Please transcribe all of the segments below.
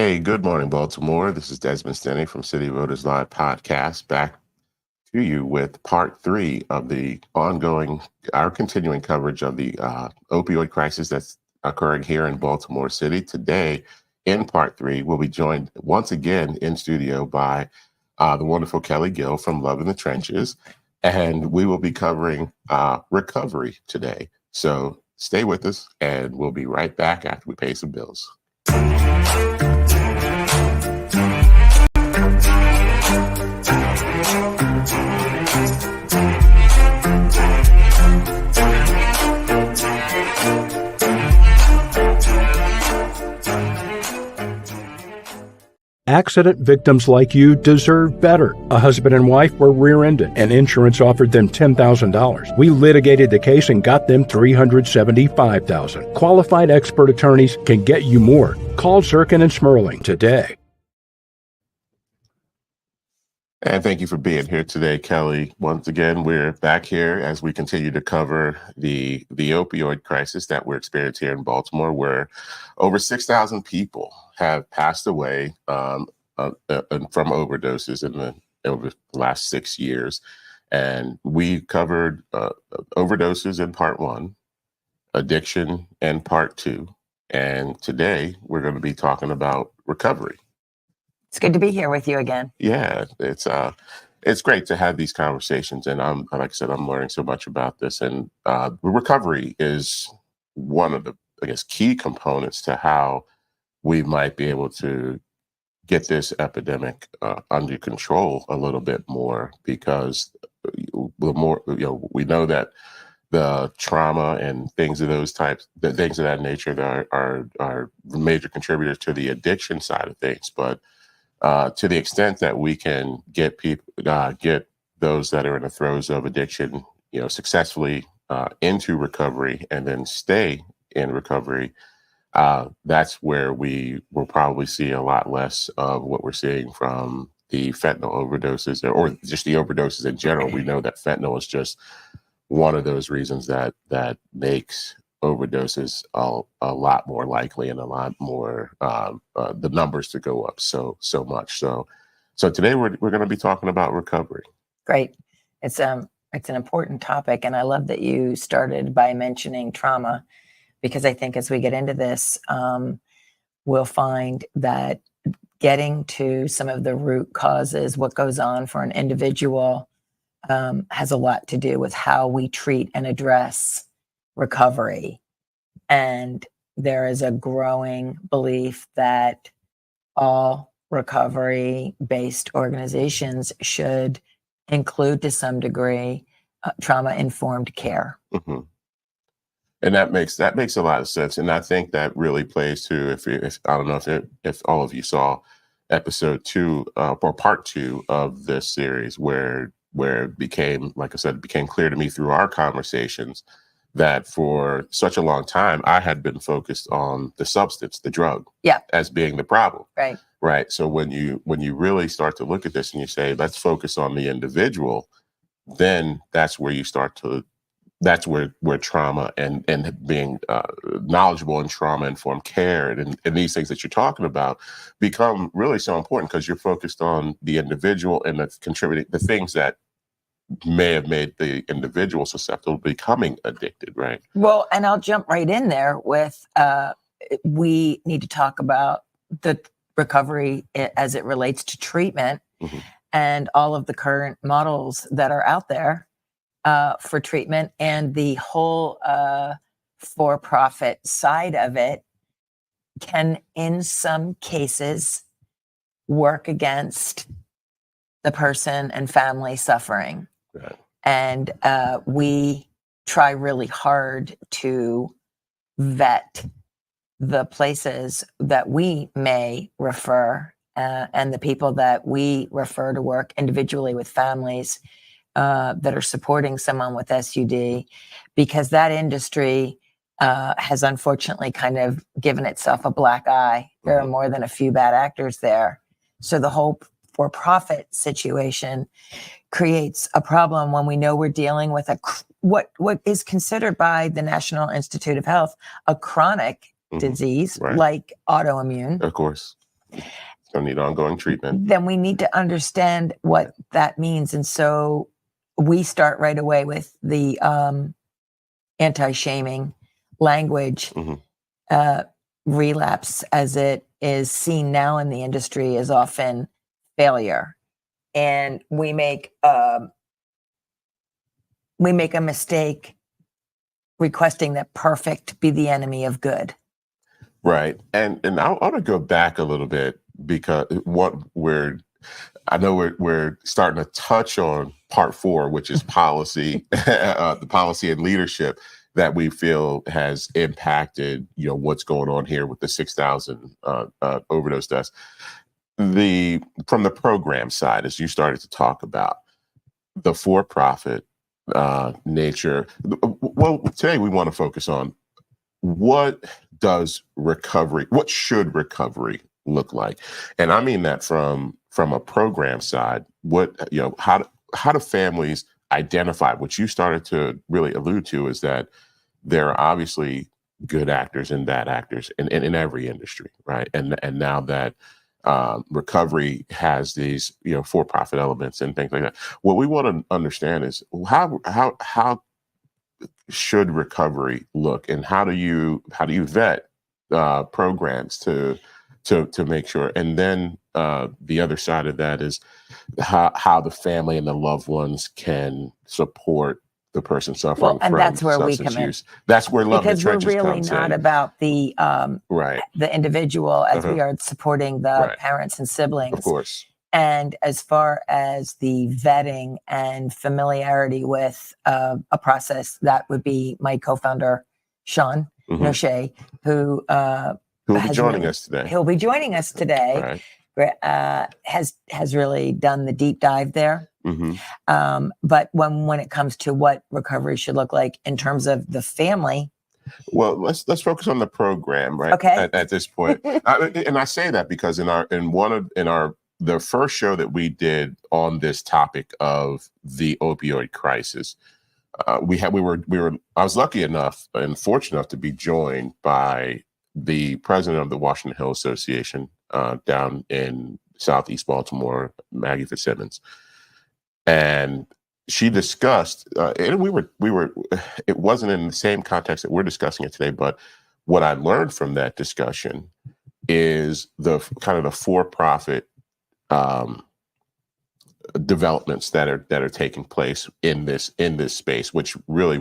Hey, good morning, Baltimore. This is Desmond Stenney from City Voters Live podcast, back to you with part three of our continuing coverage of the opioid crisis that's occurring here in Baltimore City. Today, in part three, we'll be joined once again in studio by the wonderful Kelly Gill from Love in the Trenches, and we will be covering recovery today. So stay with us, and we'll be right back after we pay some bills. Accident victims like you deserve better. A husband and wife were rear-ended, and insurance offered them $10,000. We litigated the case and got them $375,000. Qualified expert attorneys can get you more. Call Zirkin and Smerling today. And thank you for being here today, Kelly. Once again, we're back here as we continue to cover the opioid crisis that we're experiencing here in Baltimore, where over 6,000 people have passed away from overdoses over the last 6 years. And we covered overdoses in part one, addiction in part two. And today we're going to be talking about recovery. It's good to be here with you again. Yeah, it's great to have these conversations, and like I said, I'm learning so much about this. And recovery is one of the, I guess, key components to how we might be able to get this epidemic under control a little bit more, because the more we know that the trauma and things of those types, the things of that nature, are major contributors to the addiction side of things, but to the extent that we can get those that are in the throes of addiction, successfully into recovery and then stay in recovery, that's where we will probably see a lot less of what we're seeing from the fentanyl overdoses or just the overdoses in general. We know that fentanyl is just one of those reasons that makes overdoses a lot more likely, and a lot more the numbers to go up so much. So today we're going to be talking about recovery. Great. It's an important topic, and I love that you started by mentioning trauma, because I think as we get into this, we'll find that getting to some of the root causes, what goes on for an individual, has a lot to do with how we treat and address recovery. And there is a growing belief that all recovery-based organizations should include, to some degree, trauma-informed care. Mm-hmm. And that makes a lot of sense. And I think that really plays to, if I don't know if all of you saw episode 2 or part 2 of this series, where it became, like I said, it became clear to me through our conversations that for such a long time, I had been focused on the substance, the drug, as being the problem. Right. So when you really start to look at this and you say, let's focus on the individual, then that's where you start to, that's where trauma and being knowledgeable in trauma-informed care and these things that you're talking about become really so important, because you're focused on the individual and the things that may have made the individual susceptible to becoming addicted, right? Well, and I'll jump right in there with, we need to talk about the recovery as it relates to treatment, mm-hmm. and all of the current models that are out there for treatment, and the whole for-profit side of it can, in some cases, work against the person and family suffering. Right. And we try really hard to vet the places that we may refer and the people that we refer to work individually with families that are supporting someone with SUD, because that industry has unfortunately kind of given itself a black eye. There are more than a few bad actors there. So the whole for-profit situation creates a problem when we know we're dealing with what is considered by the National Institute of Health a chronic disease, like autoimmune. Of course. Don't need ongoing treatment. then we need to understand what that means. And so we start right away with the anti-shaming language. Relapse, as it is seen now in the industry, is often failure. And we make a mistake requesting that perfect be the enemy of good. Right. And I want to go back a little bit, because I know we're starting to touch on part 4, which is policy, the policy and leadership that we feel has impacted, what's going on here with the 6,000 overdose deaths. From the program side, as you started to talk about the for-profit nature. Well, today we want to focus on what should recovery look like? And I mean that from a program side. How do families identify? What you started to really allude to is that there are obviously good actors and bad actors in every industry, right? And now that recovery has these for-profit elements and things like that. What we want to understand is how should recovery look, and how do you vet programs to make sure? And then the other side of that is how the family and the loved ones can support the person suffering and from that's where we substance come in. use. That's where Love in the Because we're Trenches really comes not in. about the Right. the individual as we are supporting the parents and siblings. Of course. And as far as the vetting and familiarity with a process, that would be my co-founder, Shawn Nocher, who will be joining us today. He'll be joining us today. Right. Has really done the deep dive there. But when it comes to what recovery should look like in terms of the family. Well, let's focus on the program, right? Okay. At this point, and I say that because the first show that we did on this topic of the opioid crisis, I was lucky enough and fortunate enough to be joined by the president of the Washington Hill Association down in Southeast Baltimore, Maggie Fitzsimmons, and she discussed, and it wasn't in the same context that we're discussing it today, but what I learned from that discussion is the kind of the for-profit developments that are taking place in this space, which really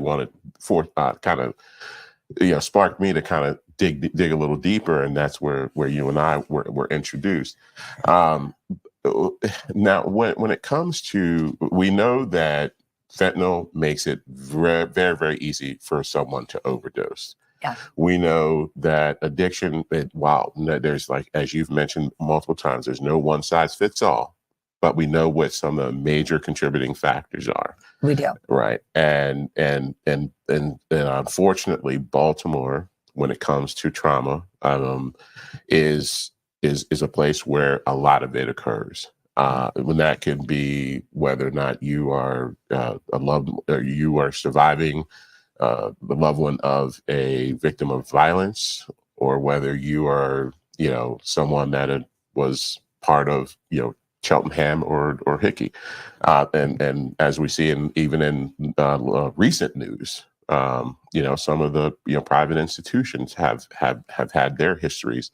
sparked me to kind of dig a little deeper, and that's where you and I were introduced. Now, when it comes to, we know that fentanyl makes it very, very, very easy for someone to overdose. Yeah. We know that addiction, there's, like, as you've mentioned multiple times, there's no one size fits all, but we know what some of the major contributing factors are. We do. Right. And unfortunately, Baltimore, when it comes to trauma, is a place where a lot of it occurs. When that can be whether or not you are you are surviving the loved one of a victim of violence, or whether you are, someone that was part of, Cheltenham or Hickey. And as we see even in recent news, some of the private institutions have had their histories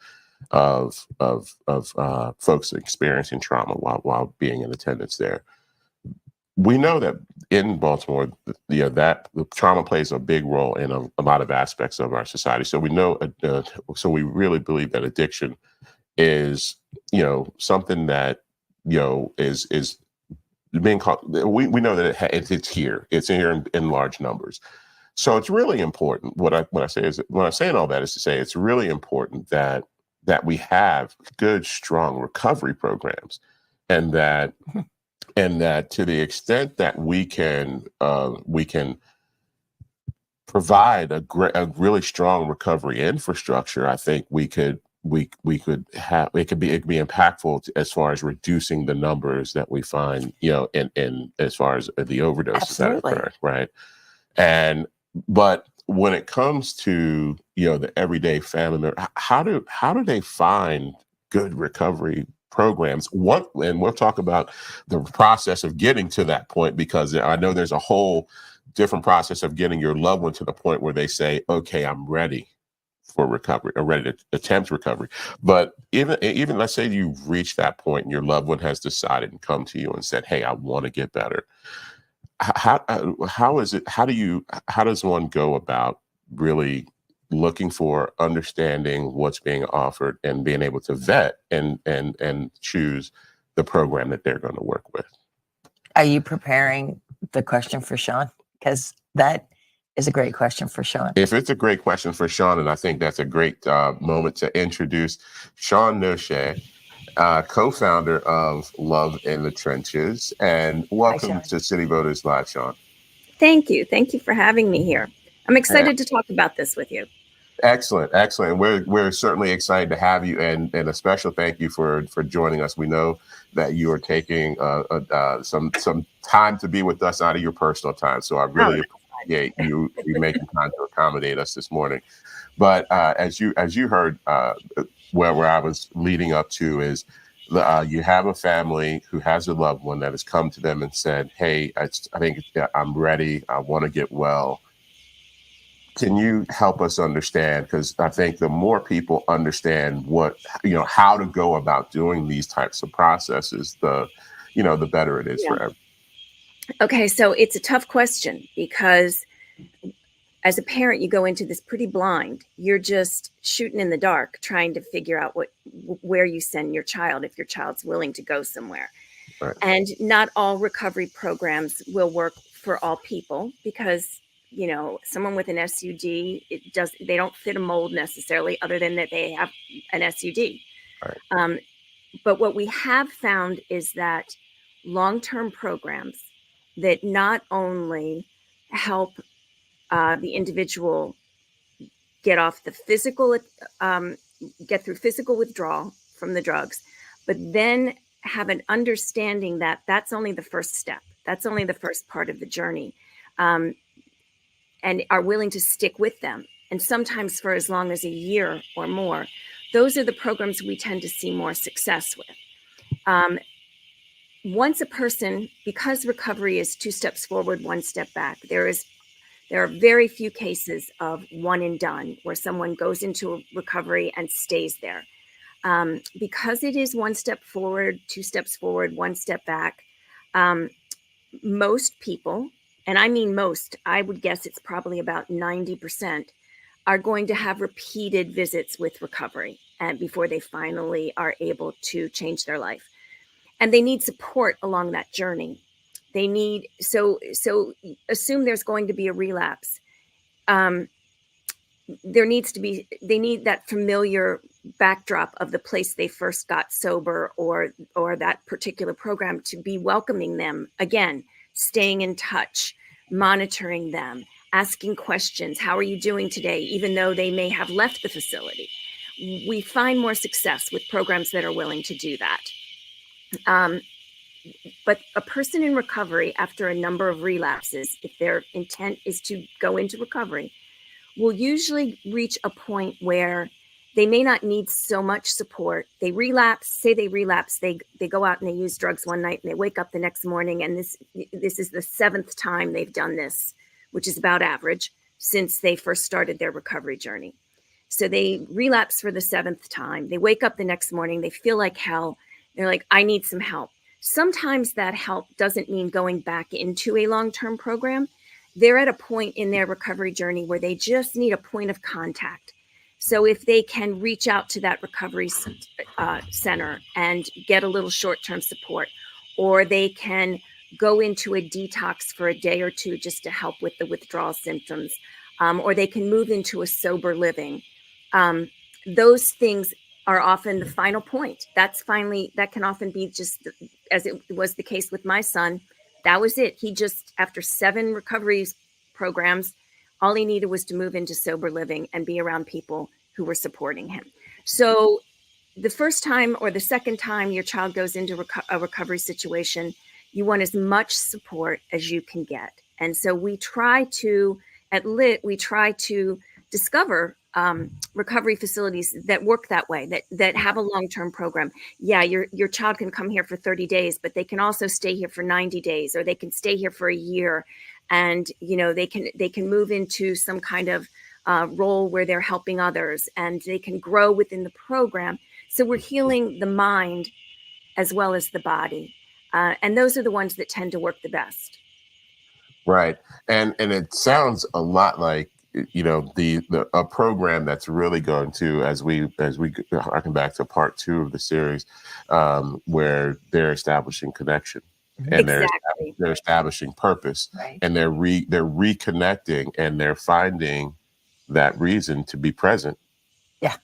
of folks experiencing trauma while being in attendance there. We know that in Baltimore, that the trauma plays a big role in a lot of aspects of our society. So we know, so we really believe that addiction is, something that, is being called. We know that it's here. It's here in large numbers. So it's really important. When I'm saying all that is to say, it's really important that we have good, strong recovery programs, and that to the extent that we can provide a really strong recovery infrastructure, I think we could have it could be impactful as far as reducing the numbers that we find, in as far as the overdoses that occur, right? But when it comes to the everyday family member, how do they find good recovery programs. And we'll talk about the process of getting to that point, because I know there's a whole different process of getting your loved one to the point where they say, okay, I'm ready for recovery, or ready to attempt recovery. But even let's say you've reached that point and your loved one has decided and come to you and said, hey, I want to get better. How is it? How does one go about really looking for, understanding what's being offered, and being able to vet and choose the program that they're going to work with? Are you preparing the question for Shawn? Because that is a great question for Shawn. If it's a great question for Shawn, and I think that's a great moment to introduce Shawn Nocher, co-founder of Love in the Trenches, and welcome to City Voters Live, Shawn. Thank you. Thank you for having me here. I'm excited to talk about this with you. Excellent. We're certainly excited to have you, and a special thank you for joining us. We know that you are taking some time to be with us out of your personal time, so I really appreciate you making time to accommodate us this morning. But as you heard, where I was leading up to is, you have a family who has a loved one that has come to them and said, hey, I think I'm ready. I want to get well. Can you help us understand? Because I think the more people understand how to go about doing these types of processes, the better it is for everyone. Okay, so it's a tough question, because as a parent, you go into this pretty blind. You're just shooting in the dark, trying to figure out where you send your child, if your child's willing to go somewhere. Right. And not all recovery programs will work for all people, because someone with an SUD, they don't fit a mold necessarily, other than that they have an SUD. Right. But what we have found is that long-term programs that not only help the individual get through physical withdrawal from the drugs, but then have an understanding that that's only the first step. That's only the first part of the journey. And are willing to stick with them, and sometimes for as long as a year or more. Those are the programs we tend to see more success with. Once a person, because recovery is 2 steps forward, 1 step back, there are very few cases of one and done, where someone goes into recovery and stays there. Because it is 1 step forward, 2 steps forward, 1 step back, most people, and I mean most, I would guess it's probably about 90%, are going to have repeated visits with recovery before they finally are able to change their life. And they need support along that journey. They need, so assume there's going to be a relapse. They need that familiar backdrop of the place they first got sober, or that particular program, to be welcoming them again, staying in touch, monitoring them, asking questions. How are you doing today? Even though they may have left the facility. We find more success with programs that are willing to do that. But a person in recovery, after a number of relapses, if their intent is to go into recovery, will usually reach a point where they may not need so much support. They relapse, they go out and they use drugs one night, and they wake up the next morning, and this is the 7th time they've done this, which is about average, since they first started their recovery journey. So they relapse for the 7th time. They wake up the next morning, they feel like hell. They're like, I need some help. Sometimes that help doesn't mean going back into a long-term program. They're at a point in their recovery journey where they just need a point of contact. So if they can reach out to that recovery center and get a little short-term support, or they can go into a detox for a day or two just to help with the withdrawal symptoms, or they can move into a sober living. Those things are often the final point. That can often be, just as it was the case with my son, that was it. He just, after 7 recovery programs, all he needed was to move into sober living and be around people who were supporting him. So the first time or the second time your child goes into a recovery situation, you want as much support as you can get. And so we try to, at LIT, discover recovery facilities that work that way, that have a long-term program. Yeah, your child can come here for 30 days, but they can also stay here for 90 days, or they can stay here for a year, and they can move into some kind of role where they're helping others, and they can grow within the program. So we're healing the mind as well as the body, and those are the ones that tend to work the best. Right. And it sounds a lot like, the a program that's really going to, as we harken back to part 2 of the series, where they're establishing connection, and Exactly. they're establishing purpose, Right. and they're reconnecting, and they're finding that reason to be present Yeah.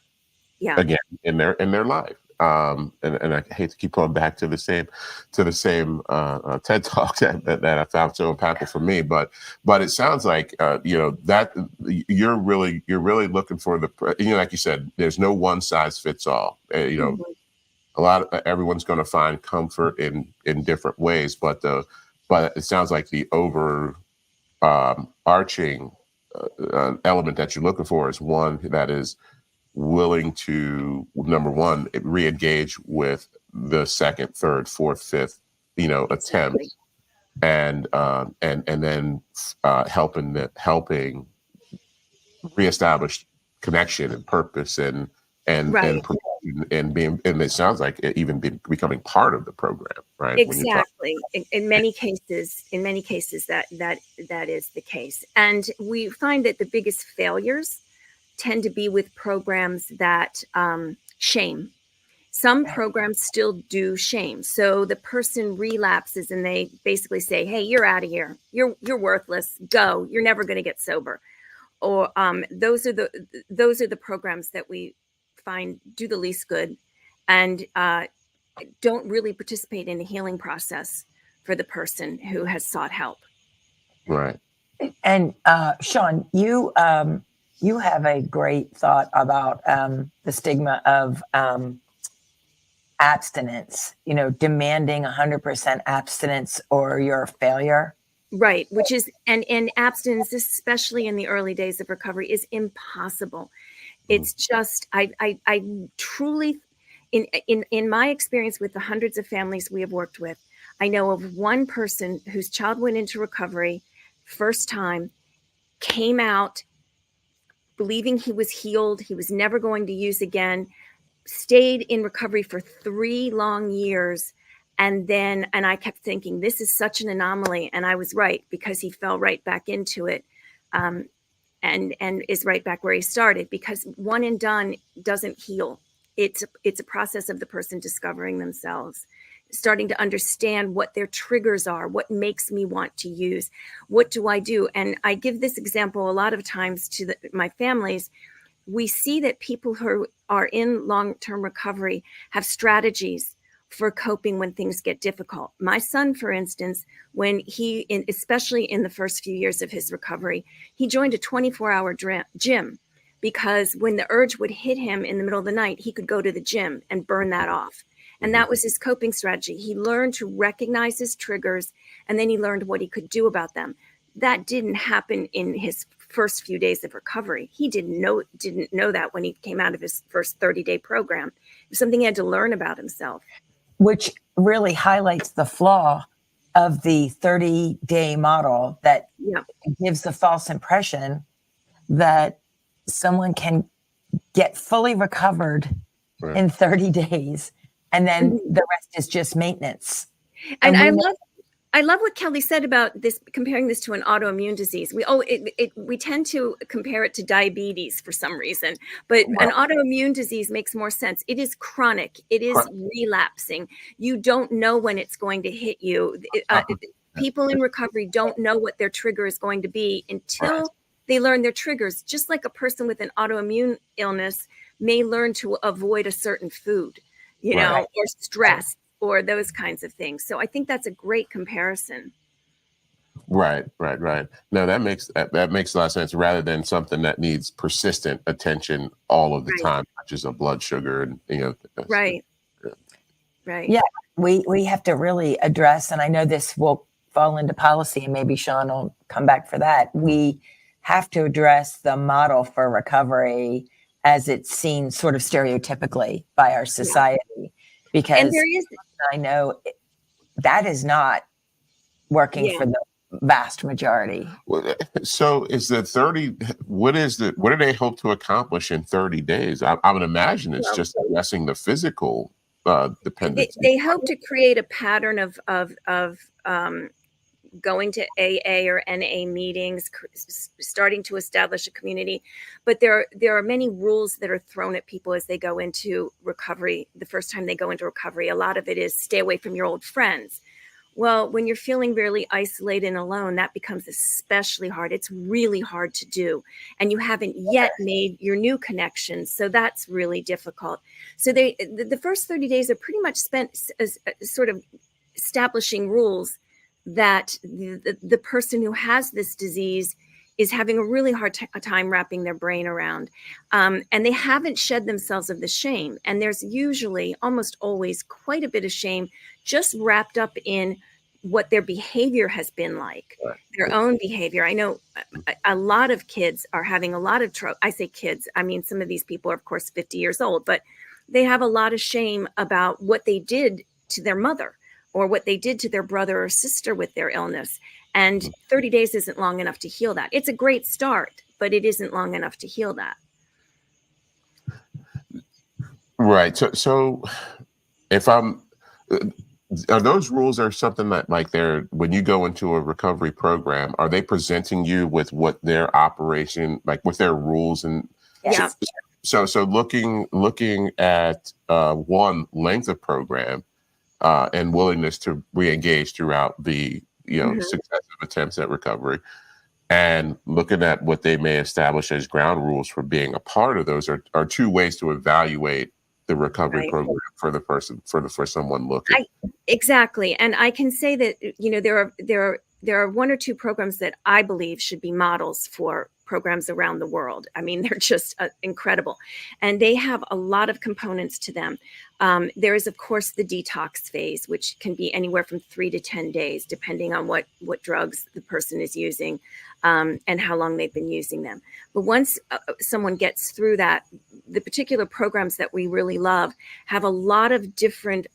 again in their life. And I hate to keep going back to the same TED talk that I found so impactful for me, but it sounds like that you're really looking for like you said, there's no one size fits all. Mhm. Everyone's going to find comfort in different ways, but it sounds like the arching element that you're looking for is one that is willing to, number one, re-engage with the second, third, fourth, fifth, Exactly. attempts, and then helping reestablish connection and purpose and Right. promotion, and it sounds like it even becoming part of the program, right? Exactly. In many cases, that is the case. And we find that the biggest failures tend to be with programs that shame. Some programs still do shame. So the person relapses and they basically say, "Hey, you're out of here. You're worthless. Go. You're never going to get sober." Or those are the programs that we find do the least good, and don't really participate in the healing process for the person who has sought help. Right. And Shawn, you have a great thought about the stigma of abstinence. Demanding 100% abstinence or you're a failure. Right, which is and abstinence, especially in the early days of recovery, is impossible. It's just I truly, in my experience with the hundreds of families we have worked with, I know of one person whose child went into recovery first time, came out believing he was healed, he was never going to use again, stayed in recovery for 3 long years. And I kept thinking, this is such an anomaly. And I was right, because he fell right back into it, and is right back where he started, because one and done doesn't heal. It's a process of the person discovering themselves, starting to understand what their triggers are, what makes me want to use, what do I do? And I give this example a lot of times to my families. We see that people who are in long-term recovery have strategies for coping when things get difficult. My son, for instance, especially in the first few years of his recovery, he joined a 24-hour gym, because when the urge would hit him in the middle of the night, he could go to the gym and burn that off. And that was his coping strategy. He learned to recognize his triggers, and then he learned what he could do about them. That didn't happen in his first few days of recovery. He didn't know that when he came out of his first 30-day program. It was something he had to learn about himself. Which really highlights the flaw of the 30-day model that gives the false impression that someone can get fully recovered in 30 days, and then the rest is just maintenance. And I love what Kelly said about this, comparing this to an autoimmune disease. We tend to compare it to diabetes for some reason, but an autoimmune disease makes more sense. It is chronic. It is relapsing. You don't know when it's going to hit you. People in recovery don't know what their trigger is going to be until they learn their triggers. Just like a person with an autoimmune illness may learn to avoid a certain food, or stress, or those kinds of things. So I think that's a great comparison. Right. No, that makes a lot of sense, rather than something that needs persistent attention all of the time, such as a blood sugar and Right. Yeah, we have to really address, and I know this will fall into policy, and maybe Shawn will come back for that. We have to address the model for recovery as it's seen sort of stereotypically by our society, because And there is, I know that is not working yeah. for the vast majority. So is the 30, what do they hope to accomplish in 30 days? I would imagine it's Well, just addressing the physical dependency. they hope to create a pattern of going to AA or NA meetings, starting to establish a community. But there are many rules that are thrown at people as they go into recovery. The first time they go into recovery, a lot of it is stay away from your old friends. Well, when you're feeling really isolated and alone, that becomes especially hard. It's really hard to do. And you haven't yet made your new connections. So that's really difficult. So the first 30 days are pretty much spent as sort of establishing rules that the person who has this disease is having a really hard time wrapping their brain around. And they haven't shed themselves of the shame. And there's usually, almost always, quite a bit of shame just wrapped up in what their behavior has been like, their own behavior. I know a lot of kids are having a lot of trouble. I say kids, I mean, some of these people are, of course, 50 years old, but they have a lot of shame about what they did to their mother or what they did to their brother or sister with their illness. And 30 days isn't long enough to heal that. It's a great start, but it isn't long enough to heal that. Right. So if I'm, are those rules or something that like they're, when you go into a recovery program, are they presenting you with what their operation, like with their rules and Yeah. so looking at one, length of program and willingness to re-engage throughout the successive attempts at recovery, and looking at what they may establish as ground rules for being a part of those are two ways to evaluate the recovery program for the person, for someone looking. Exactly. And I can say that, there are one or two programs that I believe should be models for programs around the world. I mean, they're just incredible. And they have a lot of components to them. There is, of course, the detox phase, which can be anywhere from 3 to 10 days, depending on what drugs the person is using and how long they've been using them. But once someone gets through that, the particular programs that we really love have a lot of different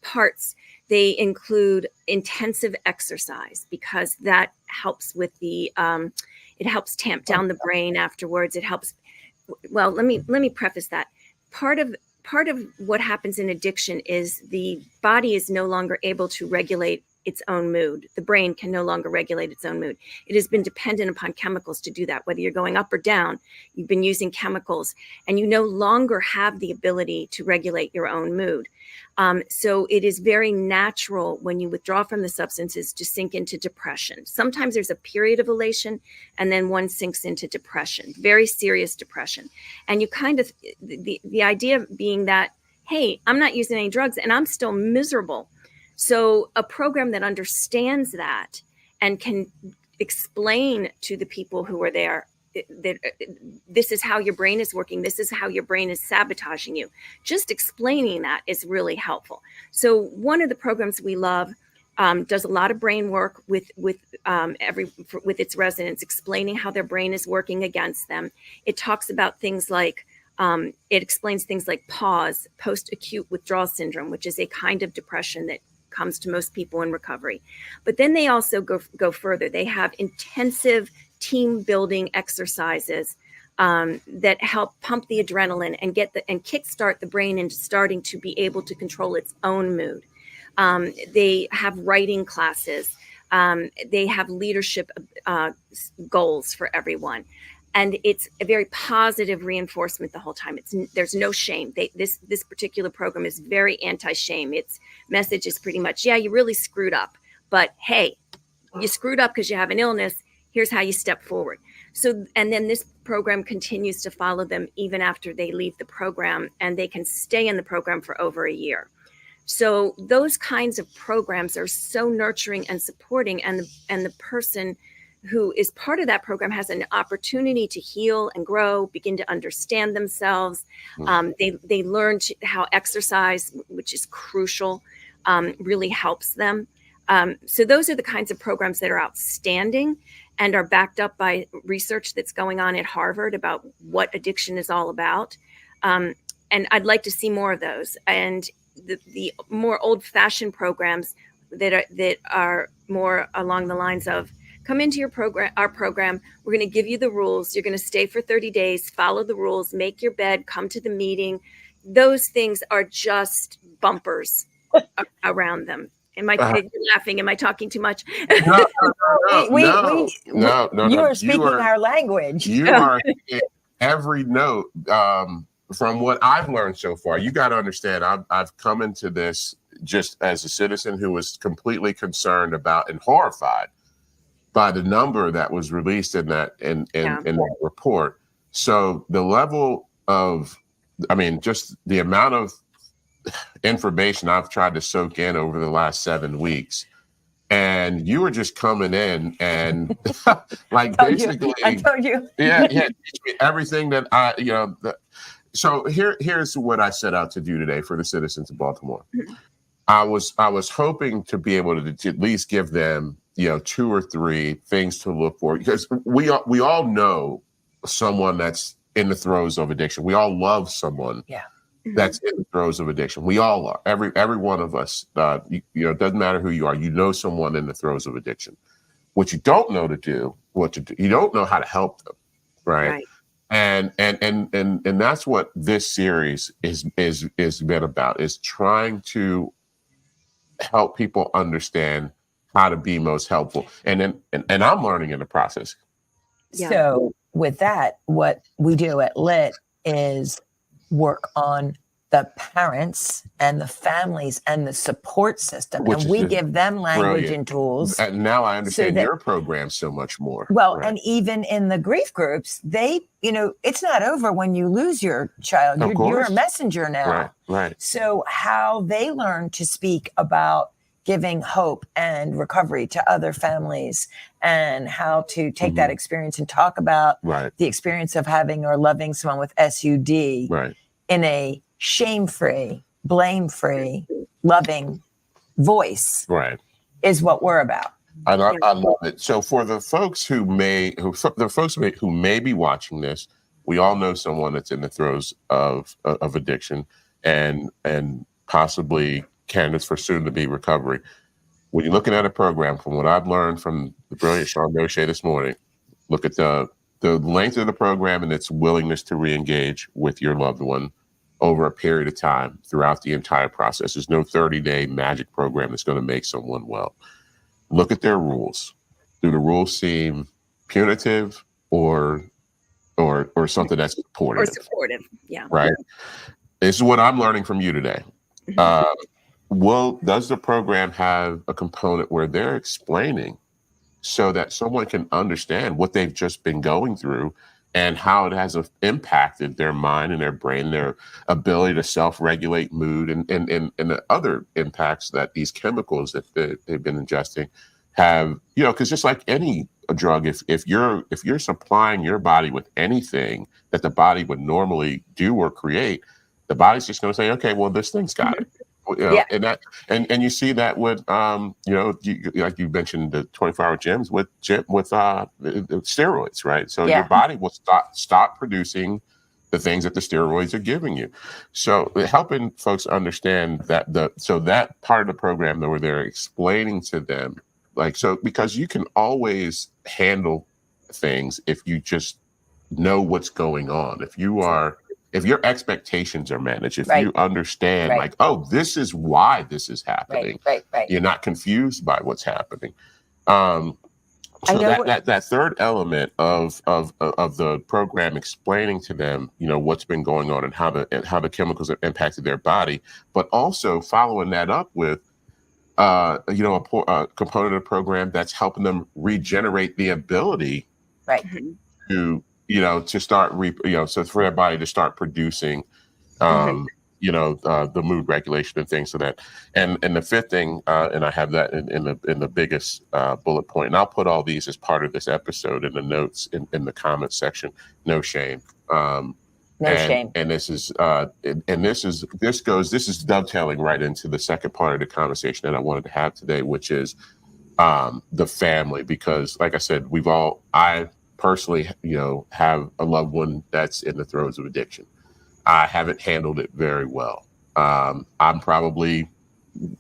parts. They include intensive exercise because that helps with the, it helps tamp down the brain afterwards. It helps. Well, let me preface that. Part of what happens in addiction is the body is no longer able to regulate its own mood. The brain can no longer regulate its own mood. It has been dependent upon chemicals to do that. Whether you're going up or down, you've been using chemicals and you no longer have the ability to regulate your own mood. So it is very natural when you withdraw from the substances to sink into depression. Sometimes there's a period of elation and then one sinks into depression, very serious depression. And you kind of, the idea being that, hey, I'm not using any drugs and I'm still miserable. So a program that understands that and can explain to the people who are there that this is how your brain is working. This is how your brain is sabotaging you. Just explaining that is really helpful. So one of the programs we love does a lot of brain work with its residents, explaining how their brain is working against them. It talks about things like, it explains things like PAWS, post-acute withdrawal syndrome, which is a kind of depression that comes to most people in recovery. But then they also go further. They have intensive team building exercises that help pump the adrenaline and kickstart the brain into starting to be able to control its own mood. They have writing classes. They have leadership goals for everyone. And it's a very positive reinforcement the whole time. There's no shame. This particular program is very anti-shame. Its message is pretty much, yeah, you really screwed up, but hey, you screwed up because you have an illness. Here's how you step forward. So, and then this program continues to follow them even after they leave the program, and they can stay in the program for over a year. So those kinds of programs are so nurturing and supporting, and the person who is part of that program has an opportunity to heal and grow, begin to understand themselves. They learn how exercise, which is crucial, really helps them. So those are the kinds of programs that are outstanding. and are backed up by research that's going on at Harvard about what addiction is all about. And I'd like to see more of those. And the more old-fashioned programs that are more along the lines of, come into our program. We're going to give you the rules. You're going to stay for 30 days, follow the rules, make your bed, come to the meeting. Those things are just bumpers around them. Am I laughing? Am I talking too much? No. You are speaking our language. You are every note. From what I've learned so far, you got to understand, I've come into this just as a citizen who was completely concerned about and horrified by the number that was released in that in that report. So the level of, just the amount of information I've tried to soak in over the last 7 weeks, and you were just coming in and like basically, I told you, everything that So here's what I set out to do today for the citizens of Baltimore. I was hoping to be able to at least give them 2 or 3 things to look for, because we all know someone that's in the throes of addiction. We all love someone that's in the throes of addiction. We all are. Every one of us. It doesn't matter who you are. You know someone in the throes of addiction. What you don't know you don't know how to help them, right? And that's what this series is been about, is trying to help people understand how to be most helpful. And I'm learning in the process. Yeah. So with that, what we do at LIT is work on the parents and the families and the support system. And we give them language and tools. And now I understand your program so much more. Well, and even in the grief groups, it's not over when you lose your child. You're a messenger now. Right. So how they learn to speak about giving hope and recovery to other families, and how to take that experience and talk about the experience of having or loving someone with SUD in a shame-free, blame-free, loving voice is what we're about. I love it. So for the folks who may be watching this, we all know someone that's in the throes of addiction and possibly candidates for soon-to-be recovery. When you're looking at a program, from what I've learned from the brilliant Shawn Nocher this morning, look at the length of the program and its willingness to re-engage with your loved one over a period of time throughout the entire process. There's no 30-day magic program that's going to make someone well. Look at their rules. Do the rules seem punitive or something that's supportive? Or supportive, yeah. Right. This is what I'm learning from you today. Does the program have a component where they're explaining so that someone can understand what they've just been going through and how it has impacted their mind and their brain, their ability to self-regulate mood, and the other impacts that these chemicals that they've been ingesting have, because just like any drug, if you're supplying your body with anything that the body would normally do or create, the body's just going to say, okay, well, this thing's got it. And you see that with like you mentioned, the 24-hour gyms with steroids, right? So your body will stop producing the things that the steroids are giving you. So helping folks understand that that part of the program where they're explaining to them, because you can always handle things if you just know what's going on. If your expectations are managed, if you understand, this is why this is happening. You're not confused by what's happening. So that third element of the program, explaining to them, what's been going on and how the chemicals have impacted their body, but also following that up with a component of the program that's helping them regenerate the ability to start so for their body to start producing the mood regulation and things like that. And the fifth thing, and I have that in the biggest bullet point, and I'll put all these as part of this episode in the notes in the comments section. No shame. No shame. And this is dovetailing right into the second part of the conversation that I wanted to have today, which is the family, because like I said, I personally, have a loved one that's in the throes of addiction. I haven't handled it very well. I'm probably,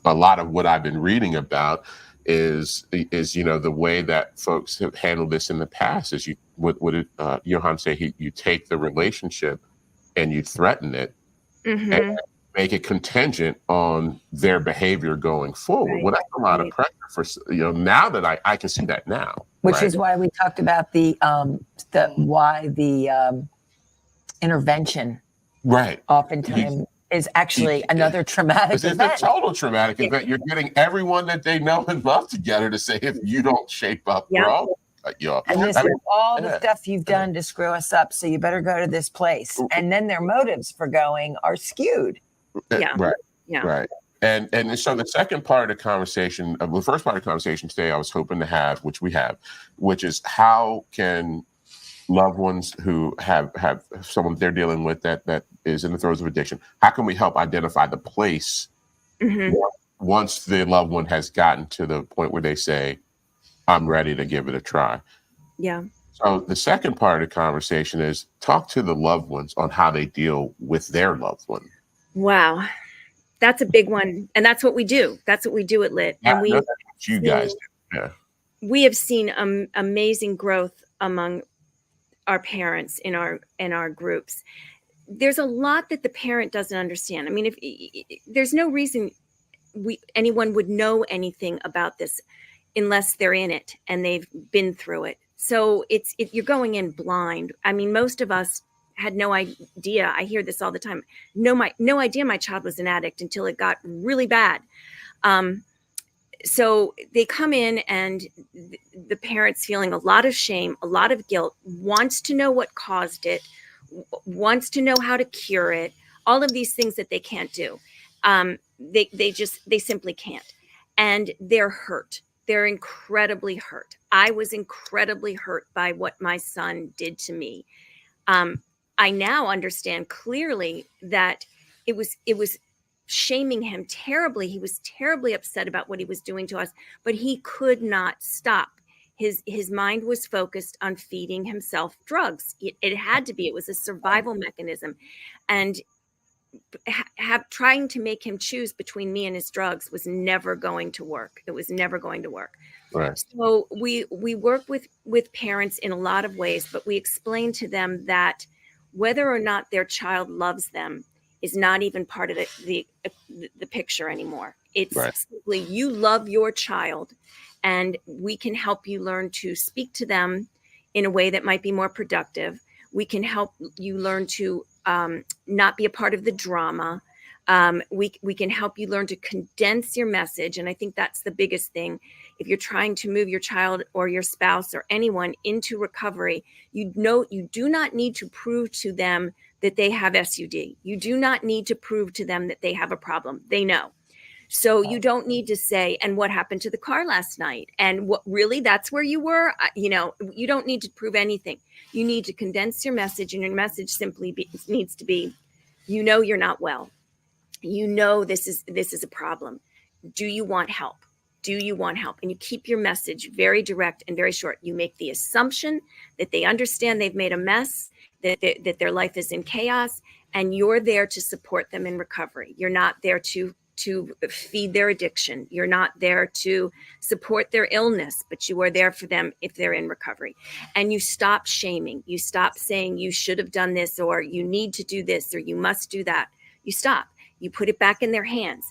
a lot of what I've been reading about is the way that folks have handled this in the past is Johan say, you take the relationship and you threaten it and Mm-hmm. make it contingent on their behavior going forward. Right. Well, that's a lot of Right. pressure for, now that I can see that now. Which right? is why we talked about the intervention Right. oftentimes is actually another traumatic It's a event. total traumatic event. You're getting everyone that they know and love together to say, if you don't shape up, Yeah. bro, cut you off. And this I mean, is all the yeah. stuff you've done to screw us up, so you better go to this place. And then their motives for going are skewed. Yeah. Right. Yeah. Right. And so the second part of the conversation, the first part of the conversation today, I was hoping to have, which we have, which is how can loved ones who have someone they're dealing with that is in the throes of addiction, how can we help identify the place Mm-hmm. once the loved one has gotten to the point where they say, I'm ready to give it a try? Yeah. So the second part of the conversation is talk to the loved ones on how they deal with their loved one. Wow. That's a big one. And that's what we do. That's what we do at Lit. And That's what you guys do. Yeah. we have seen amazing growth among our parents in our groups. There's a lot that the parent doesn't understand. I mean, if there's no reason anyone would know anything about this unless they're in it and they've been through it. So you're going in blind. I mean, most of us had no idea. I hear this all the time. No idea my child was an addict until it got really bad. So they come in and the parents feeling a lot of shame, a lot of guilt, wants to know what caused it, wants to know how to cure it, all of these things that they can't do. They simply can't. And they're hurt. They're incredibly hurt. I was incredibly hurt by what my son did to me. I now understand clearly that it was shaming him terribly. He was terribly upset about what he was doing to us, but he could not stop. His mind was focused on feeding himself drugs. It had to be. It was a survival mechanism. And trying to make him choose between me and his drugs was never going to work. It was never going to work. Right. So we work with parents in a lot of ways, but we explain to them that whether or not their child loves them is not even part of the picture anymore. It's right. Simply you love your child, and we can help you learn to speak to them in a way that might be more productive. We can help you learn to not be a part of the drama. We can help you learn to condense your message. And I think that's the biggest thing. If you're trying to move your child or your spouse or anyone into recovery, you do not need to prove to them that they have SUD. You do not need to prove to them that they have a problem. They know. So you don't need to say, and what happened to the car last night? And what really, that's where you were? You don't need to prove anything. You need to condense your message, and your message simply needs to be, you're not well. This is a problem. Do you want help? Do you want help? And you keep your message very direct and very short. You make the assumption that they understand they've made a mess, that their life is in chaos, and you're there to support them in recovery. You're not there to feed their addiction. You're not there to support their illness, but you are there for them if they're in recovery. And you stop shaming. You stop saying you should have done this, or you need to do this, or you must do that. You stop. You put it back in their hands.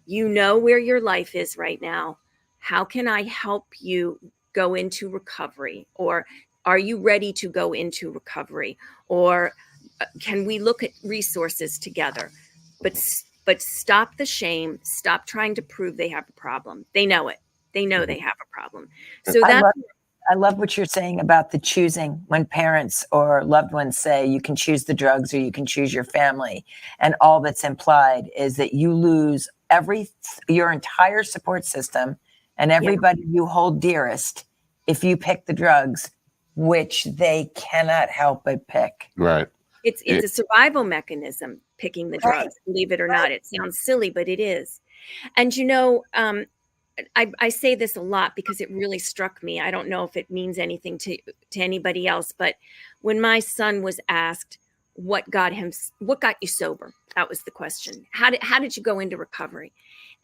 You know where your life is right now. How can I help you go into recovery? Or are you ready to go into recovery? Or can we look at resources together? But stop the shame. Stop trying to prove they have a problem. They know it. They know they have a problem. So I love what you're saying about the choosing, when parents or loved ones say you can choose the drugs or you can choose your family. And all that's implied is that you lose your entire support system and everybody you hold dearest if you pick the drugs, which they cannot help but pick. Right. It's a survival mechanism, picking the drugs, believe it or not. It sounds silly, but it is. And I say this a lot because it really struck me. I don't know if it means anything to anybody else, but when my son was asked what got you sober, that was the question. How did you go into recovery?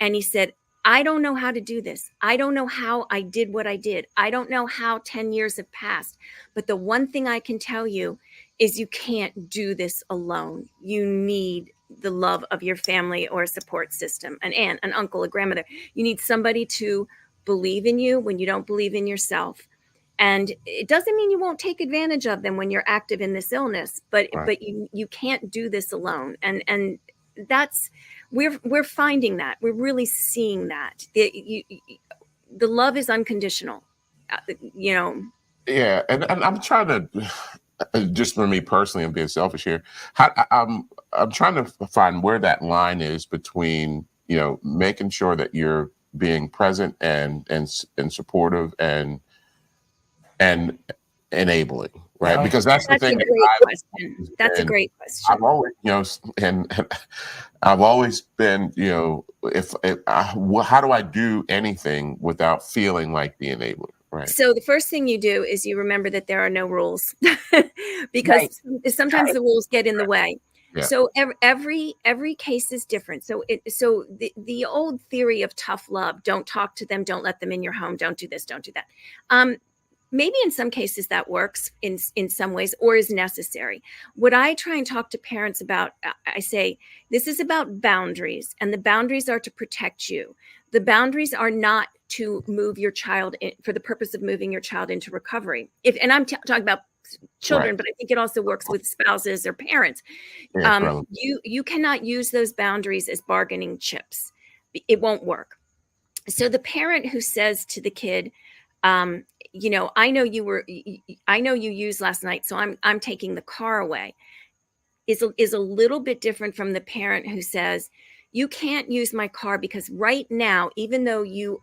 And he said, I don't know how to do this. I don't know how I did what I did. I don't know how 10 years have passed. But the one thing I can tell you is you can't do this alone. You need the love of your family or a support system, an aunt, an uncle, a grandmother. You need somebody to believe in you when you don't believe in yourself. And it doesn't mean you won't take advantage of them when you're active in this illness, but you can't do this alone. And that's we're finding that. We're really seeing that. The love is unconditional. Yeah, and I'm trying to, just for me personally, I'm being selfish here. I'm trying to find where that line is between, making sure that you're being present and supportive and enabling, right? Because that's the thing. That's a great question. I've always, and I've always been, how do I do anything without feeling like the enabler? Right. So the first thing you do is you remember that there are no rules, because sometimes the rules get in the way. Yeah. So every case is different. So the old theory of tough love, don't talk to them, don't let them in your home, don't do this, don't do that. Maybe in some cases that works in some ways or is necessary. What I try and talk to parents about, I say, this is about boundaries, and the boundaries are to protect you. The boundaries are not to move your child for the purpose of moving your child into recovery. And I'm talking about children, but I think it also works with spouses or parents. Yeah, you cannot use those boundaries as bargaining chips. It won't work. So the parent who says to the kid, I know you used last night, so I'm taking the car away, is a little bit different from the parent who says, you can't use my car because right now, even though you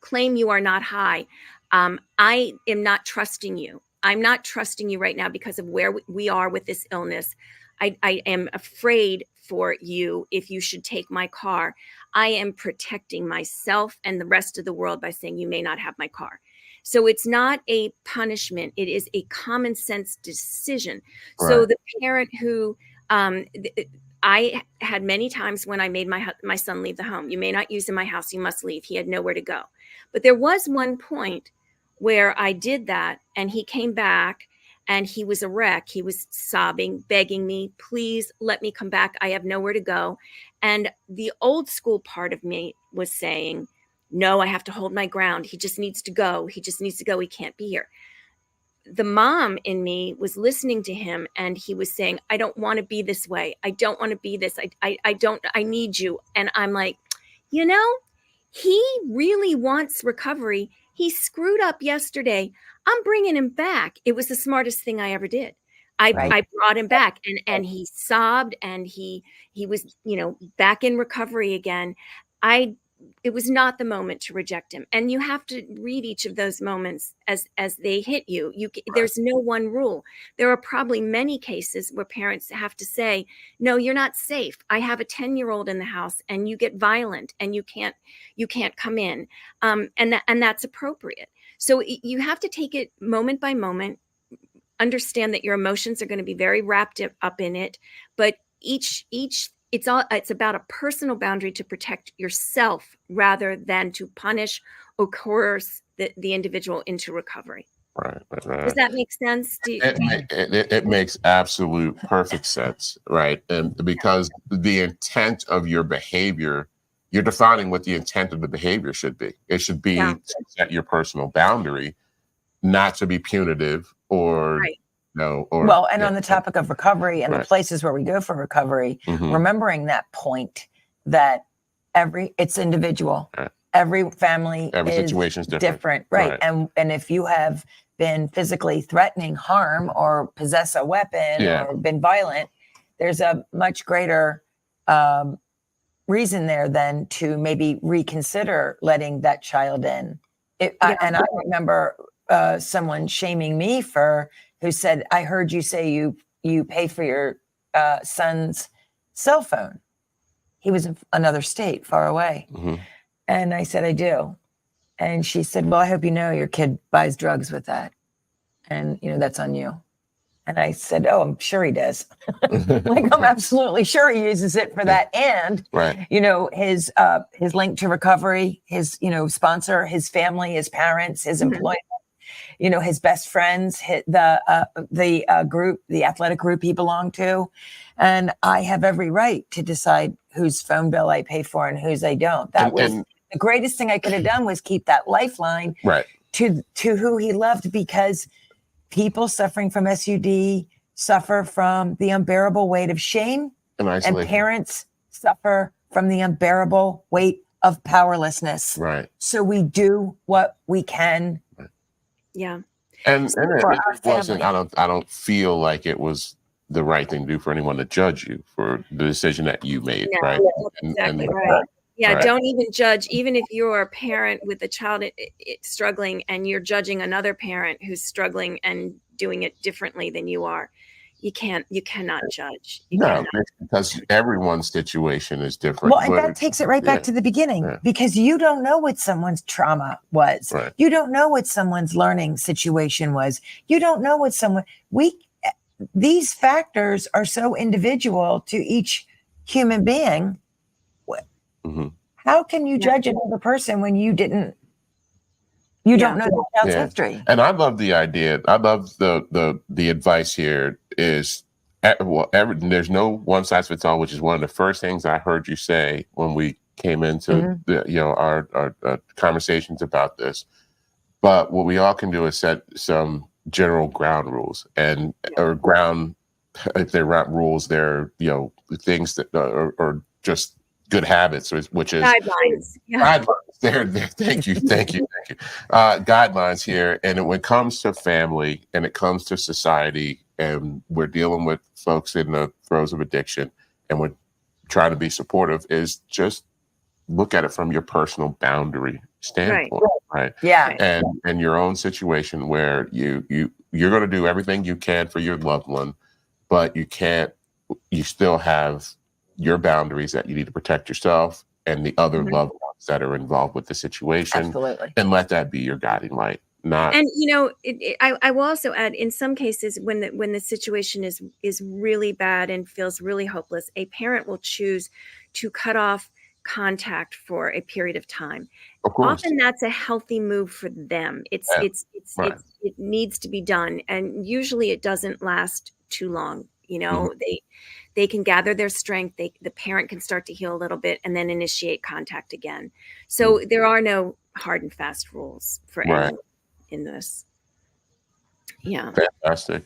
claim you are not high, I am not trusting you. I'm not trusting you right now because of where we are with this illness. I am afraid for you if you should take my car. I am protecting myself and the rest of the world by saying you may not have my car. So it's not a punishment. It is a common sense decision. Right. So the parent who, I had many times when I made my son leave the home. You may not use in my house. You must leave. He had nowhere to go. But there was one point where I did that, and he came back and he was a wreck. He was sobbing, begging me, please let me come back. I have nowhere to go. And the old school part of me was saying, no, I have to hold my ground. He just needs to go. He just needs to go. He can't be here. The mom in me was listening to him, and he was saying, I don't want to be this way. I don't want to be this. I need you. And I'm like, he really wants recovery. He screwed up yesterday. I'm bringing him back. It was the smartest thing I ever did. I brought him back, and he sobbed, and he was, back in recovery again. It was not the moment to reject him. And you have to read each of those moments as they hit you. There's no one rule. There are probably many cases where parents have to say, no, you're not safe. I have a 10-year-old in the house, and you get violent, and you can't come in. And that's appropriate. So you have to take it moment by moment, understand that your emotions are going to be very wrapped up in it, but it's about a personal boundary to protect yourself rather than to punish or coerce the individual into recovery. Right. Does that make sense? It makes absolute perfect sense, right? And because the intent of your behavior, you're defining what the intent of the behavior should be. It should be to set your personal boundary, not to be punitive or on the topic of recovery and the places where we go for recovery, remembering that point that it's individual. Every family, every situation is different. Right. And if you have been physically threatening harm or possess a weapon or been violent, there's a much greater reason there than to maybe reconsider letting that child in. And I remember someone shaming me who said, I heard you say you pay for your son's cell phone. He was in another state far away. And I said, I do. And she said, well, I hope you know your kid buys drugs with that. And, that's on you. And I said, oh, I'm sure he does. Like, I'm absolutely sure he uses it for that. And, right. His link to recovery, his, sponsor, his family, his parents, his employment, his best friends, the group, the athletic group he belonged to. And I have every right to decide whose phone bill I pay for and whose I don't. That was the greatest thing I could have done, was keep that lifeline right. to who he loved, because people suffering from SUD suffer from the unbearable weight of shame, and parents suffer from the unbearable weight of powerlessness. Right. So we do what we can. Yeah. And for it our wasn't, family. I don't feel like it was the right thing to do for anyone to judge you for the decision that you made. No, right. That's exactly right. Yeah. Right. Don't even judge, even if you're a parent with a child struggling and you're judging another parent who's struggling and doing it differently than you are. You cannot judge. Because everyone's situation is different. Well, and that takes it right back to the beginning, because you don't know what someone's trauma was. Right. You don't know what someone's learning situation was. You don't know what these factors are so individual to each human being. Mm-hmm. How can you judge another person when you don't know the child's history? And I love the idea. I love the advice here is, there's no one size fits all, which is one of the first things I heard you say when we came into our conversations about this. But what we all can do is set some general ground rules, or ground, if they're not rules, they're things that are just good habits, which is guidelines. Guidelines. There. Thank you. Guidelines here. And when it comes to family and it comes to society, and we're dealing with folks in the throes of addiction, and we're trying to be supportive, is just look at it from your personal boundary standpoint, right? Yeah. And your own situation, where you're going to do everything you can for your loved one, but you still have your boundaries that you need to protect yourself and the other loved ones that are involved with the situation. Absolutely. And let that be your guiding light. And I will also add, in some cases, when the situation is really bad and feels really hopeless, a parent will choose to cut off contact for a period of time. Of course. Often that's a healthy move for them. It needs to be done, and usually it doesn't last too long. They can gather their strength. The parent can start to heal a little bit and then initiate contact again. So there are no hard and fast rules for anyone in this. Yeah. Fantastic.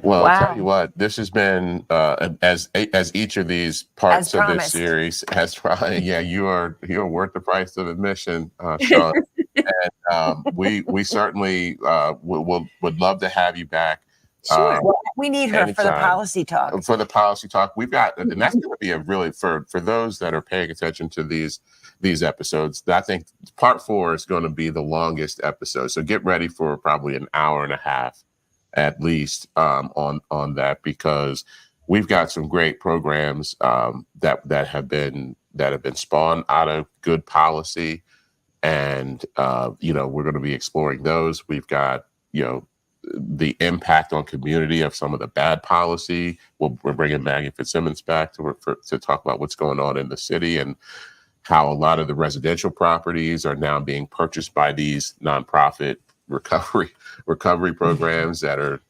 Well, I'll tell you what, this has been as each of these parts of this series has tried. Yeah, you're worth the price of admission, Shawn. And we certainly would love to have you back. Sure. We need her for the policy talk. For the policy talk, we've got, and that's going to be a really, for those that are paying attention to these episodes, I think part 4 is going to be the longest episode. So get ready for probably an hour and a half at least on that, because we've got some great programs that have been spawned out of good policy, and we're going to be exploring those. We've got the impact on community of some of the bad policy. We're bringing Maggie Fitzsimmons back to talk about what's going on in the city, and how a lot of the residential properties are now being purchased by these nonprofit recovery programs that are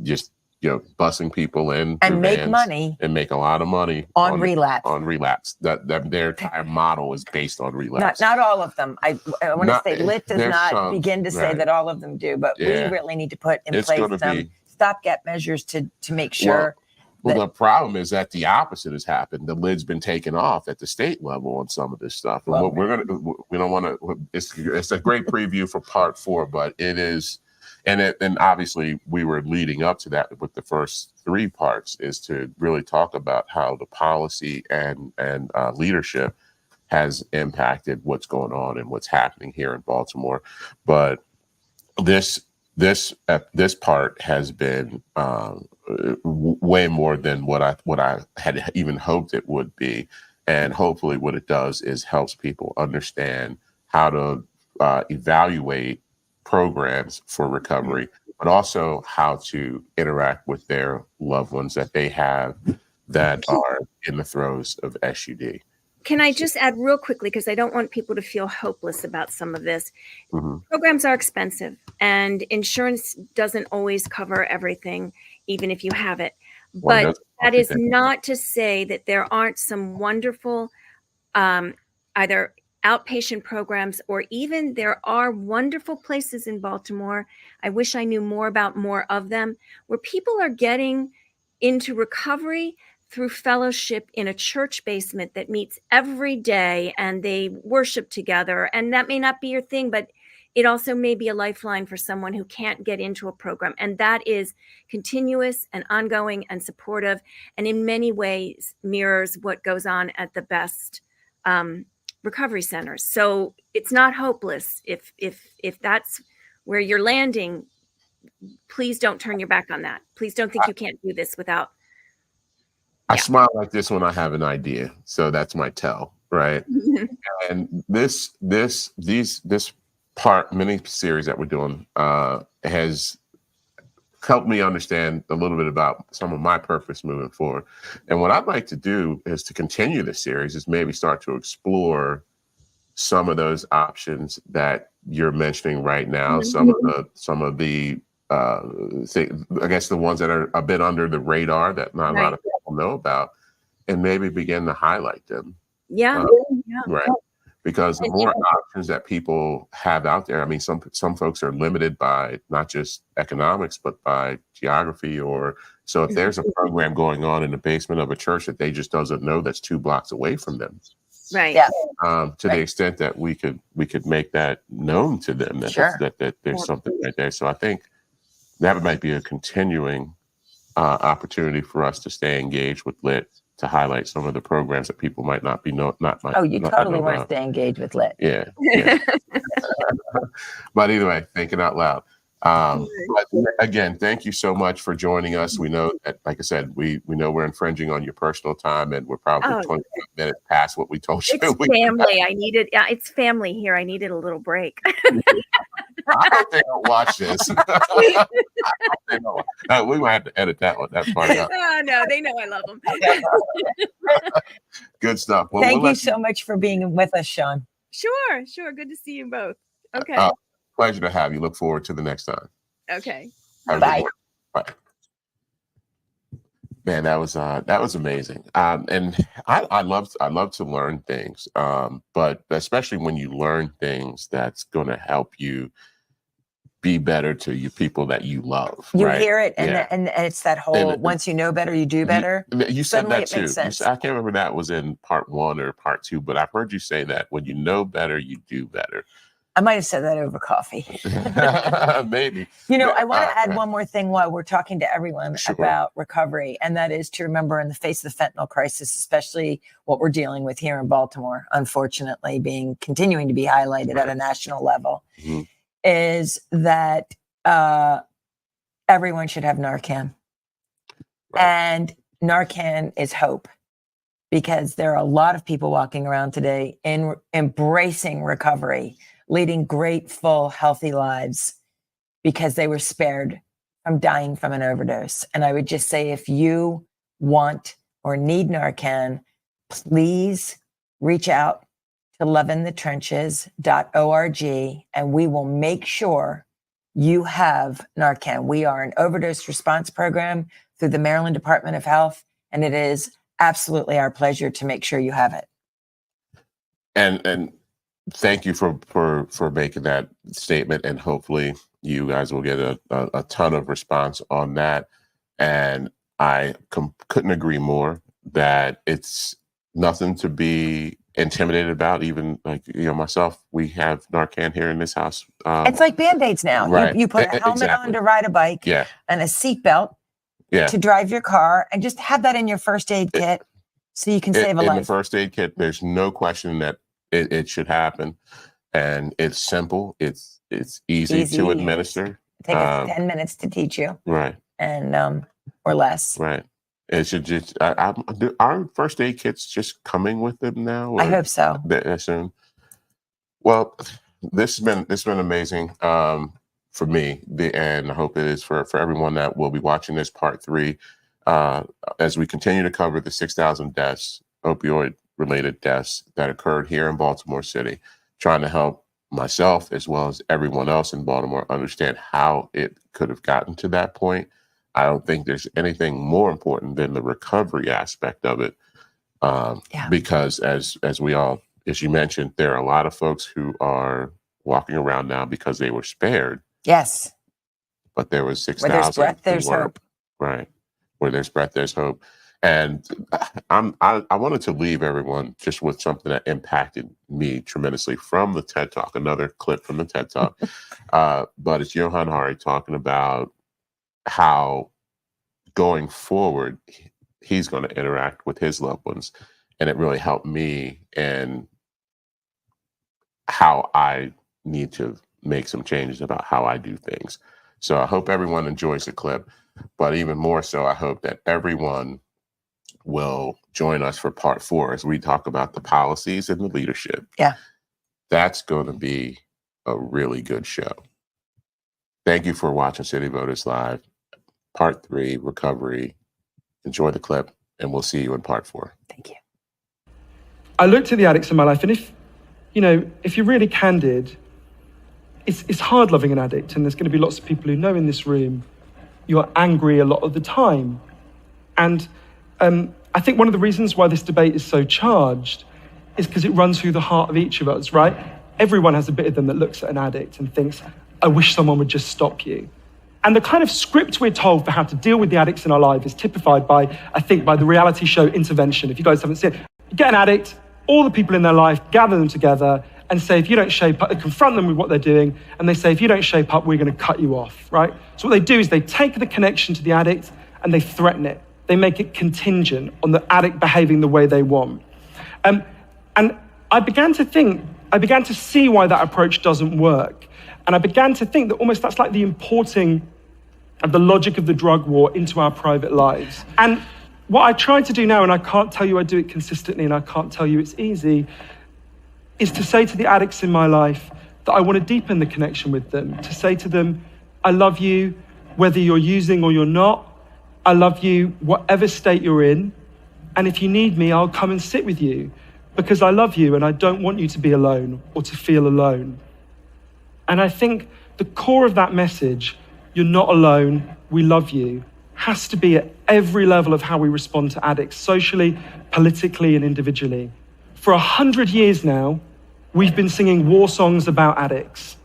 just busing people in and make money and make a lot of money on relapse. That their entire model is based on relapse. Not all of them. I want to say lit does not begin to say that all of them do, but we really need to put in place some stopgap measures to make sure. Well, the problem is that the opposite has happened. The lid's been taken off at the state level on some of this stuff. And we don't want to. It's a great preview for part 4, but it is, and obviously we were leading up to that with the first 3 parts, is to really talk about how the policy and leadership has impacted what's going on and what's happening here in Baltimore. But this part has been way more than what I had even hoped it would be. And hopefully what it does is helps people understand how to evaluate programs for recovery, but also how to interact with their loved ones that they have that are in the throes of SUD. Can I just add real quickly, because I don't want people to feel hopeless about some of this. Mm-hmm. Programs are expensive, and insurance doesn't always cover everything, even if you have it. But that is not to say that there aren't some wonderful either outpatient programs, or even there are wonderful places in Baltimore. I wish I knew more about more of them, where people are getting into recovery through fellowship in a church basement that meets every day and they worship together. And that may not be your thing, but it also may be a lifeline for someone who can't get into a program. And that is continuous and ongoing and supportive, and in many ways mirrors what goes on at the best recovery centers. So it's not hopeless. If that's where you're landing, please don't turn your back on that. Please don't think you can't do this without. I smile like this when I have an idea. So that's my tell, right? And this mini series that we're doing has helped me understand a little bit about some of my purpose moving forward. And what I'd like to do is to continue this series is maybe start to explore some of those options that you're mentioning right now. Some of the I guess the ones that are a bit under the radar that not a lot of people know about, and maybe begin to highlight them. Right. Because the more options that people have out there, I mean, some folks are limited by not just economics, but by geography. Or so if there's a program going on in the basement of a church that they just doesn't know, that's 2 blocks away from them. Right. Yeah. To the extent that we could make that known to them, that there's something right there. So I think that might be a continuing opportunity for us to stay engaged with LIT, to highlight some of the programs that people might not be you totally want to stay engaged with LIT. Yeah. But either way, thinking out loud. But again, thank you so much for joining us. We know that, like I said, we know we're infringing on your personal time, and we're probably 20 minutes past what we told you. It's family. It's family here. I needed a little break. I hope they don't watch this. We might have to edit that part out. Oh, no, they know I love them. Good stuff. Well, thank you so much for being with us, Shawn. Sure. Good to see you both. Okay. Pleasure to have you. Look forward to the next time. Okay. Bye. Bye. Man, that was amazing. And I love to learn things. But especially when you learn things that's going to help you be better to you people that you love. You right? hear it, and it's that whole once you know better, you do better. You said that too. I can't remember that was in part 1 or part 2, but I've heard you say that when you know better, you do better. I might have said that over coffee. Maybe. I want to add one more thing while we're talking to everyone about recovery, and that is to remember, in the face of the fentanyl crisis, especially what we're dealing with here in Baltimore, unfortunately continuing to be highlighted at a national level, is that everyone should have Narcan. And Narcan is hope, because there are a lot of people walking around today embracing recovery, leading great, full, healthy lives because they were spared from dying from an overdose. And I would just say, if you want or need Narcan, please reach out to loveinthetrenches.org, and we will make sure you have Narcan. We are an overdose response program through the Maryland Department of Health, and it is absolutely our pleasure to make sure you have it. And thank you for making that statement, and hopefully you guys will get a ton of response on that. And I couldn't agree more that it's nothing to be intimidated about. Even myself, we have Narcan here in this house. It's like Band-Aids now. Right. You put a helmet on to ride a bike, and a seatbelt to drive your car, and just have that in your first aid kit so you can save a life. In the first aid kit, there's no question that it should happen, and it's simple. It's easy to administer. It takes 10 minutes to teach you, right? And or less, right? It should just. Are first aid kits just coming with them now? I hope so. Soon. Well, this has been amazing for me, and I hope it is for everyone that will be watching this part 3 as we continue to cover the 6,000 deaths, opioid related deaths that occurred here in Baltimore City, trying to help myself as well as everyone else in Baltimore understand how it could have gotten to that point. I don't think there's anything more important than the recovery aspect of it, because as you mentioned, there are a lot of folks who are walking around now because they were spared. Yes. But there was 6,000. Where there's breath, there's hope. Right. Where there's breath, there's hope. And I wanted to leave everyone just with something that impacted me tremendously from the TED Talk, another clip from the TED Talk. But it's Johann Hari talking about how going forward, he's going to interact with his loved ones. And it really helped me and how I need to make some changes about how I do things. So I hope everyone enjoys the clip, but even more so, I hope that everyone will join us for part 4 as we talk about the policies and the leadership. Yeah. That's going to be a really good show. Thank you for watching City Voters Live, part 3, recovery. Enjoy the clip, and we'll see you in part 4. Thank you. I looked at the addicts in my life, and if you're really candid, it's hard loving an addict, and there's going to be lots of people who know in this room you're angry a lot of the time. And I think one of the reasons why this debate is so charged is because it runs through the heart of each of us, right? Everyone has a bit of them that looks at an addict and thinks, I wish someone would just stop you. And the kind of script we're told for how to deal with the addicts in our life is typified by the reality show Intervention. If you guys haven't seen it, you get an addict, all the people in their life, gather them together and say, if you don't shape up, confront them with what they're doing, and they say, if you don't shape up, we're going to cut you off, right? So what they do is they take the connection to the addict and they threaten it. They make it contingent on the addict behaving the way they want. And I began to see why that approach doesn't work. And I began to think that almost that's like the importing of the logic of the drug war into our private lives. And what I try to do now, and I can't tell you I do it consistently, and I can't tell you it's easy, is to say to the addicts in my life that I want to deepen the connection with them, to say to them, I love you, whether you're using or you're not. I love you, whatever state you're in. And if you need me, I'll come and sit with you because I love you and I don't want you to be alone or to feel alone. And I think the core of that message, you're not alone, we love you, has to be at every level of how we respond to addicts, socially, politically, and individually. For 100 years now, we've been singing war songs about addicts.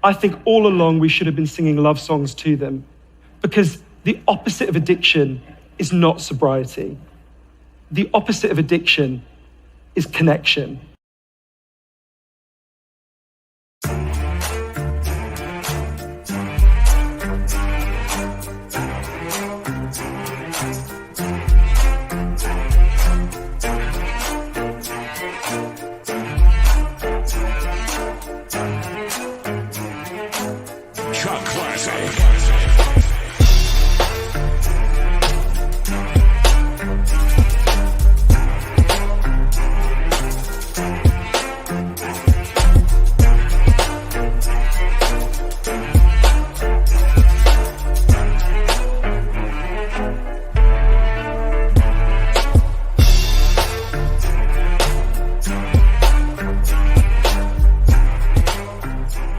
I think all along we should have been singing love songs to them, because the opposite of addiction is not sobriety. The opposite of addiction is connection.